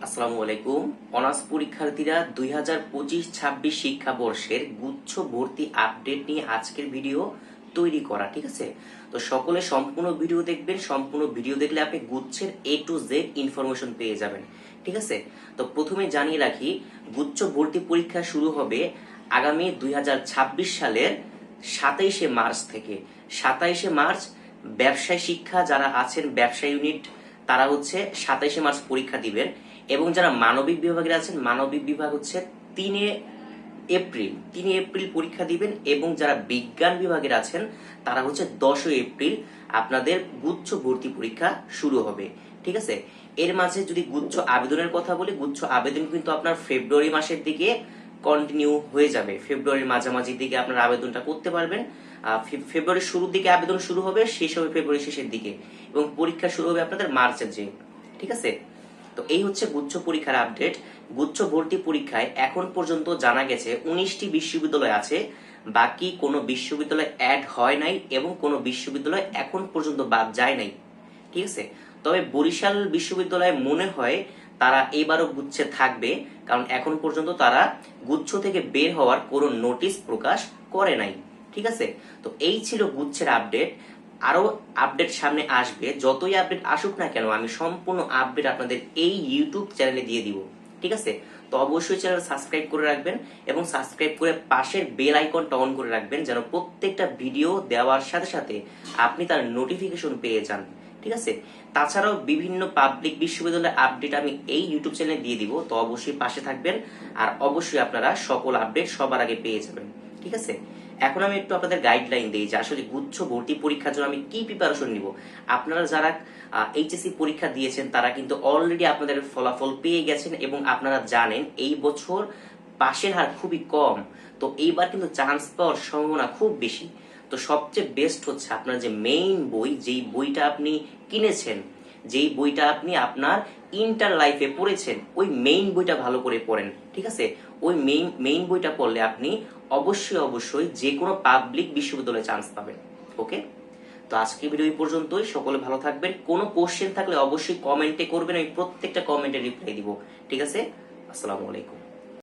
আসসালামু আলাইকুম। অনার্স পরীক্ষার্থীরা 2025-26 শিক্ষাবর্ষের গুচ্ছ ভর্তি আপডেট নিয়ে আজকের ভিডিও তৈরি করা, ঠিক আছে? তো সকলে সম্পূর্ণ ভিডিও দেখবেন। সম্পূর্ণ ভিডিও দেখলে আপনি গুচ্ছের A to Z ইনফরমেশন পেয়ে যাবেন, ঠিক আছে? তো প্রথমে জানিয়ে রাখি, গুচ্ছ ভর্তি পরীক্ষা শুরু হবে আগামী 2026 সালের 27শে মার্চ থেকে। 27শে মার্চ ব্যবসায় শিক্ষা যারা আছেন, ব্যবসা ইউনিট, তারা হচ্ছে 27শে মার্চ পরীক্ষা দিবেন। এবং যারা মানবিক বিভাগের আছেন, মানবিক বিভাগ হচ্ছে 3 এপ্রিল পরীক্ষা দিবেন। এবং যারা বিজ্ঞান বিভাগের আছেন তারা হচ্ছে 10 এপ্রিল আপনাদের গুচ্ছ ভর্তি পরীক্ষা শুরু হবে, ঠিক আছে? এর মাঝে যদি গুচ্ছ আবেদনের কথা বলি, গুচ্ছ আবেদন কিন্তু আপনার ফেব্রুয়ারি মাসের দিকে কন্টিনিউ হয়ে যাবে। ফেব্রুয়ারির মাঝামাঝির দিকে আপনার আবেদনটা করতে পারবেন। ফেব্রুয়ারির শুরুর দিকে আবেদন শুরু হবে, শেষ হবে ফেব্রুয়ারি শেষের দিকে, এবং পরীক্ষা শুরু হবে আপনাদের মার্চের যে, ঠিক আছে? তো এই হচ্ছে গুচ্ছ পরীক্ষার আপডেট। গুচ্ছ ভর্তি পরীক্ষায় এখন পর্যন্ত জানা গেছে 19টি বিশ্ববিদ্যালয় আছে, বাকি কোনো বিশ্ববিদ্যালয় অ্যাড হয় নাই এবং কোনো বিশ্ববিদ্যালয় এখন পর্যন্ত বাদ যায় নাই, ঠিক আছে? তবে বরিশাল বিশ্ববিদ্যালয় মনে হয় তারা এবারও গুচ্ছে থাকবে, কারণ এখন পর্যন্ত তারা গুচ্ছ থেকে বের হওয়ার কোনো নোটিশ প্রকাশ করে নাই, ঠিক আছে? তো এই ছিল গুচ্ছের আপডেট। আরো আপডেট সামনে আসবে, যতই আপডেট আসুক না কেন আমি সম্পূর্ণ আপডেট আপনাদের এই ইউটিউব চ্যানেলে দিয়ে দিব, ঠিক আছে? তো অবশ্যই চ্যানেল সাবস্ক্রাইব করে রাখবেন এবং সাবস্ক্রাইব করে পাশের বেল আইকনটা অন করে রাখবেন, যেন প্রত্যেকটা ভিডিও দেওয়ার সাথে সাথে আপনি তার নোটিফিকেশন পেয়ে যান, ঠিক আছে? তাছাড়াও বিভিন্ন পাবলিক বিশ্ববিদ্যালয়ের আপডেট আমি এই ইউটিউব চ্যানেলে দিয়ে দিব, তো অবশ্যই পাশে থাকবেন আর অবশ্যই আপনারা সকল আপডেট সবার আগে পেয়ে যাবেন, ঠিক আছে? এখন আমি একটু আপনাদের গাইডলাইন দিই যে আসলে গুচ্ছ ভর্তি পরীক্ষার জন্য আমি কি প্রিপারেশন নিব। আপনারা যারা এইচএসসি পরীক্ষা দিয়েছেন তারা কিন্তু অলরেডি আপনাদের ফলাফল পেয়ে গেছেন এবং আপনারা জানেন এই বছর পাশের হার খুবই কম। তো এইবার কিন্তু চান্স পাওয়ার সম্ভাবনা খুব বেশি। তো সবচেয়ে বেস্ট হচ্ছে আপনার যে মেইন বই, যেই বইটা আপনি কিনেছেন, যেই বইটা আপনি আপনার ইন্টার লাইফে পড়েছেন, ওই মেইন বইটা ভালো করে পড়েন, ঠিক আছে? ওই মেইন বইটা পড়লে আপনি অবশ্যই যে কোনো পাবলিক বিশ্ববিদ্যালয়ে চান্স পাবেন, ওকে? তো আজকে ভিডিও এই পর্যন্তই। সকলে ভালো থাকবেন। কোনো কোশ্চেন থাকলে অবশ্যই কমেন্টে করবেন, আমি প্রত্যেকটা কমেন্টে রিপ্লাই দিব, ঠিক আছে? আসসালামু আলাইকুম।